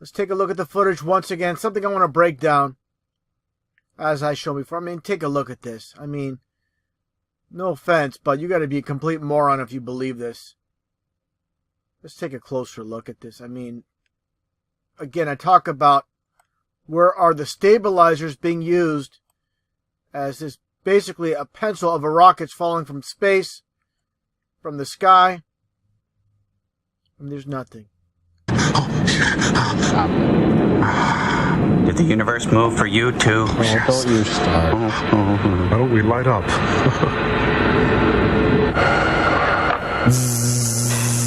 Let's take a look at the footage once again. Something I want to break down, as I showed before. I mean, take a look at this. I mean, no offense, but you got to be a complete moron if you believe this. Let's take a closer look at this. I mean, again, I talk about where are the stabilizers being used as this basically a pencil of a rocket's falling from space, from the sky, and there's nothing. Did the universe move for you too? Oh, don't you start. Why don't we light up?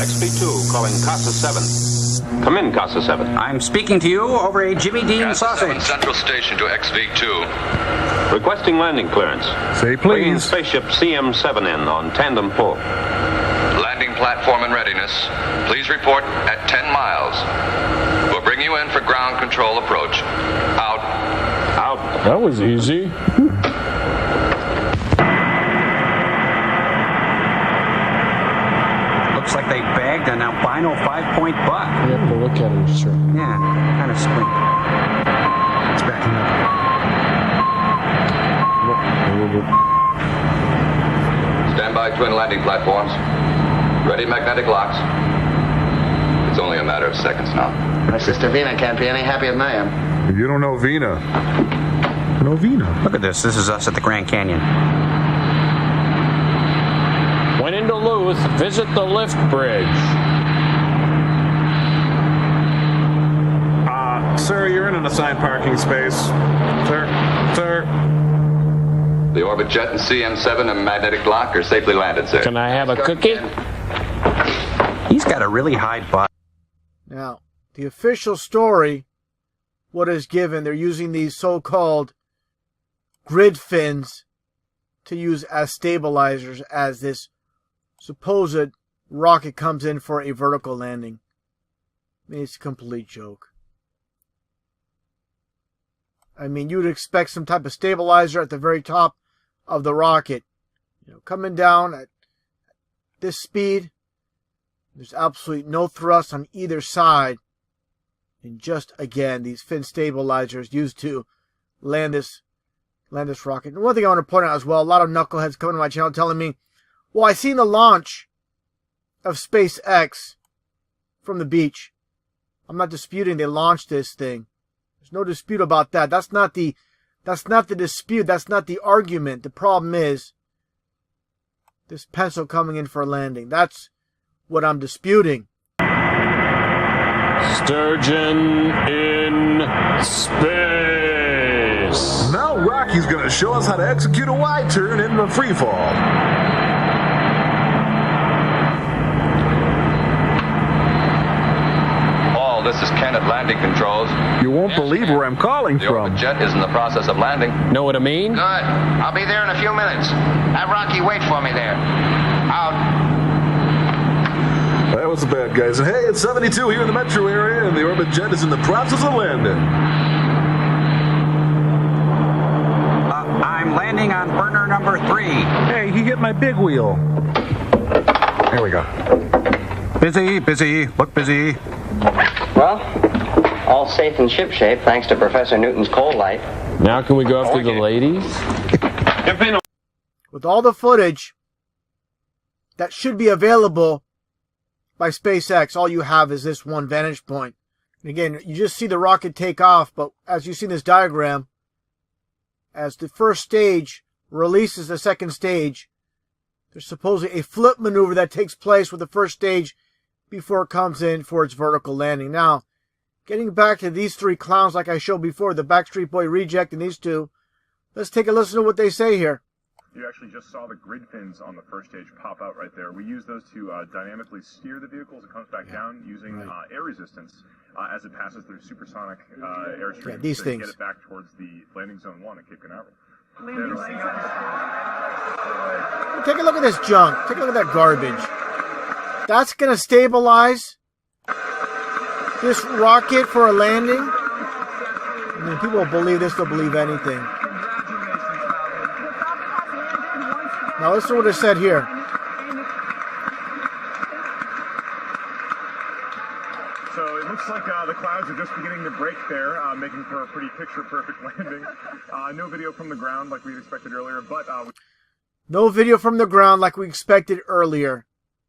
XB2 calling Casa 7. Come in, Casa 7. I'm speaking to you over a Jimmy Dean Casa 7 sausage. Central Station to XV2. Requesting landing clearance. Say Bringing please. spaceship CM7 in on tandem pull. Landing platform in readiness. Please report at 10 miles. We'll bring you in for ground control approach. Out. Out. That was easy. Looks like they bagged an albino 5-point buck. You have to look at her, sir. Yeah, kind of squint. It's backing up. Stand by twin landing platforms. Ready magnetic locks. It's only a matter of seconds now. My sister Vina can't be any happier than I am. You don't know Vina. You know Vina. Look at this. This is us at the Grand Canyon. When in Duluth, visit the lift bridge. Sir, you're in an assigned parking space. Sir. The Orbit Jet and CM7 and magnetic lock are safely landed, sir. Can I have a cookie? He's got a really high butt. Now, the official story, what is given, they're using these so-called grid fins to use as stabilizers as this supposed rocket comes in for a vertical landing. I mean, it's a complete joke. I mean, you would expect some type of stabilizer at the very top of the rocket. You know, coming down at this speed, there's absolutely no thrust on either side. And just, again, these fin stabilizers used to land this rocket. And one thing I want to point out as well, a lot of knuckleheads coming to my channel telling me, well, I seen the launch of SpaceX from the beach. I'm not disputing they launched this thing. There's no dispute about that. That's not the dispute. That's not the argument. The problem is this pencil coming in for a landing. That's what I'm disputing. Sturgeon in space. Now Rocky's gonna show us how to execute a wide turn in the free fall. This is Ken at landing controls. You won't believe where I'm calling The from. Orbit Jet is in the process of landing. Know what I mean? Good. I'll be there in a few minutes. Have Rocky wait for me there. Out. That was bad, guys. And hey, it's 72 here in the metro area, and the Orbit Jet is in the process of landing. I'm landing on burner number 3. Hey, he hit my big wheel. Here we go. Busy. Look busy. Well, all safe and shipshape thanks to Professor Newton's coal light. Now can we go after the ladies? With all the footage that should be available by SpaceX, all you have is this one vantage point. And again, you just see the rocket take off, but as you see in this diagram, as the first stage releases the second stage, there's supposedly a flip maneuver that takes place with the first stage before it comes in for its vertical landing. Now, getting back to these three clowns like I showed before, the Backstreet Boy Reject and these two, let's take a listen to what they say here. You actually just saw the grid fins on the first stage pop out right there. We use those to dynamically steer the vehicle as it comes back down using air resistance as it passes through supersonic airstream these to things. get it back towards the landing zone 1 at Cape Canaveral. Take a look at this junk. Take a look at that garbage. That's going to stabilize this rocket for a landing. I mean, people will believe this, they'll believe anything. Now listen to what it said here. So it looks looks like the clouds are just beginning to break there, making for a pretty picture-perfect landing. No video from the ground like we expected earlier, but... No video from the ground like we expected earlier.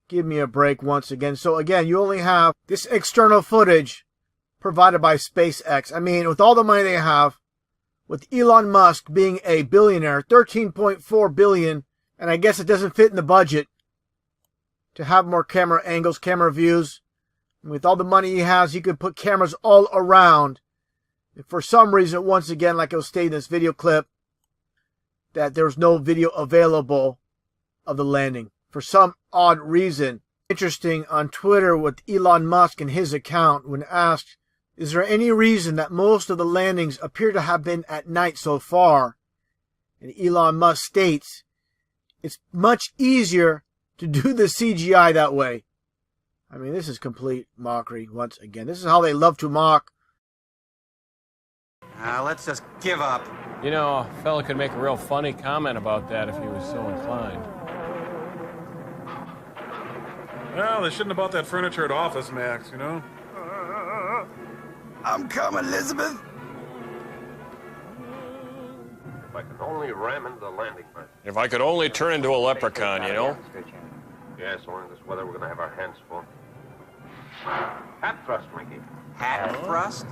Give me a break once again. So again, you only have this external footage provided by SpaceX. I mean, with all the money they have, with Elon Musk being a billionaire, $13.4 billion, and I guess it doesn't fit in the budget to have more camera angles, camera views. And with all the money he has, he could put cameras all around. And for some reason, once again, like it was stated in this video clip, that there's no video available of the landing. For some odd reason. Interesting, on Twitter with Elon Musk and his account, when asked, is there any reason that most of the landings appear to have been at night so far? And Elon Musk states, it's much easier to do the CGI that way. I mean, this is complete mockery once again. This is how they love to mock. Let's just give up. You know, a fella could make a real funny comment about that if he was so inclined. Well, they shouldn't have bought that furniture at Office Max, you know? I'm coming, Elizabeth. If I could only ram into the landing berth. If I could only turn into a leprechaun, you know? Yes, only in this weather we're going to have our hands full. Hat thrust, Mickey. Hat thrust?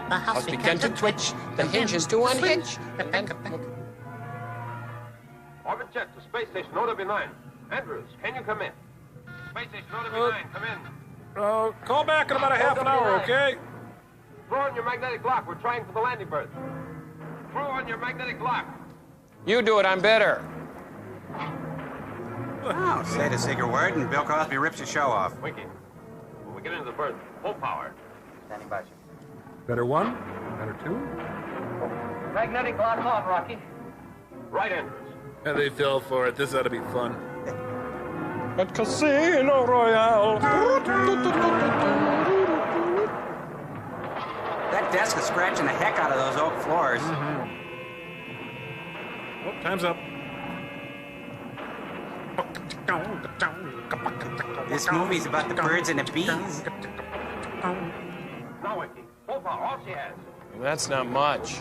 The house began to twitch, the hinges to unhinge. Orbit jet to space station OW9. Andrews, can you come in? Space station OW9, come in. Call back in about a half an hour, okay? Throw on your magnetic lock. We're trying for the landing berth. Throw on your magnetic lock. You do it, I'm better. Oh, say the secret word and Bill Cosby rips your show off. Winky, when we get into the berth, full power. Standing by, sir. Better one? Better two? Magnetic lock on, Rocky. Right, Andrews. And they fell for it. This ought to be fun. At Casino Royale. That desk is scratching the heck out of those oak floors. Oh, time's up. This movie's about the birds and the bees. Now, Winky, full power, all she has. That's not much.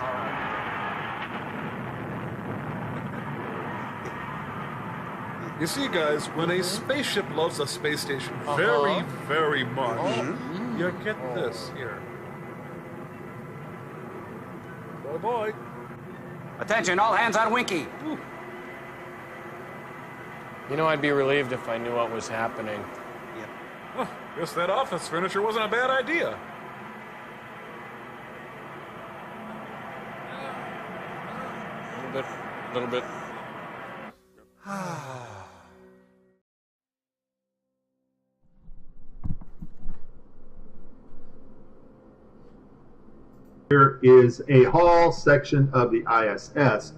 You see, guys, when a spaceship loves a space station very, very much, you get this here. Boy, boy. Attention, all hands on Winky. Ooh. You know, I'd be relieved if I knew what was happening. Well, guess that office furniture wasn't a bad idea. A little bit. Here is a hall section of the ISS.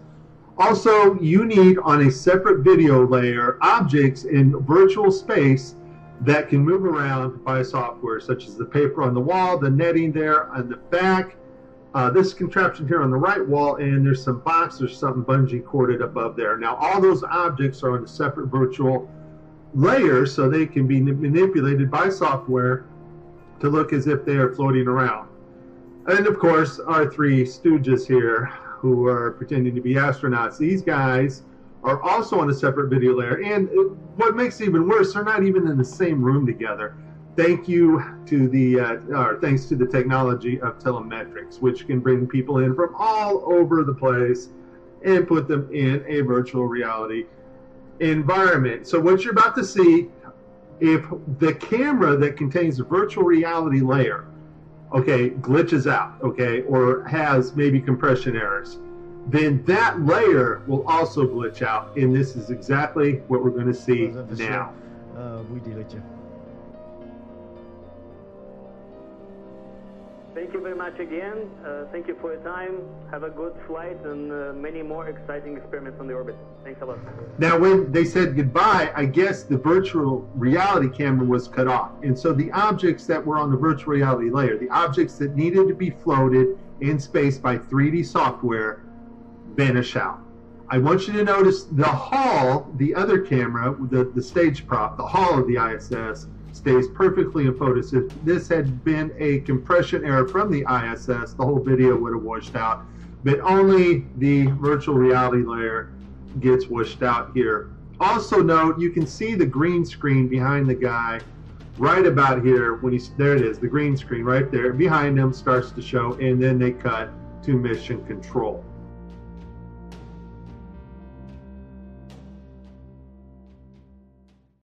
Also, you need on a separate video layer objects in virtual space that can move around by software, such as the paper on the wall, the netting there on the back, this contraption here on the right wall, and there's some boxes, something bungee corded above there. Now, all those objects are on a separate virtual layer, so they can be manipulated by software to look as if they are floating around. And of course, our three stooges here who are pretending to be astronauts. These guys are also on a separate video layer. And what makes it even worse, they're not even in the same room together. Thanks to the technology of telemetrics, which can bring people in from all over the place and put them in a virtual reality environment. So what you're about to see, if the camera that contains the virtual reality layer, okay, glitches out, okay, or has maybe compression errors, then that layer will also glitch out, and this is exactly what we're going to see now. Thank you very much again. Thank you for your time. Have a good flight and many more exciting experiments on the orbit. Thanks a lot. Now, when they said goodbye, I guess the virtual reality camera was cut off. And so the objects that were on the virtual reality layer, the objects that needed to be floated in space by 3D software, vanish out. I want you to notice the hall, the other camera, the stage prop, the hall of the ISS, stays perfectly in focus. If this had been a compression error from the ISS, the whole video would have washed out, but only the virtual reality layer gets washed out here. Also note, you can see the green screen behind the guy right about here. When he's there, it is, the green screen right there behind him starts to show, and then they cut to mission control.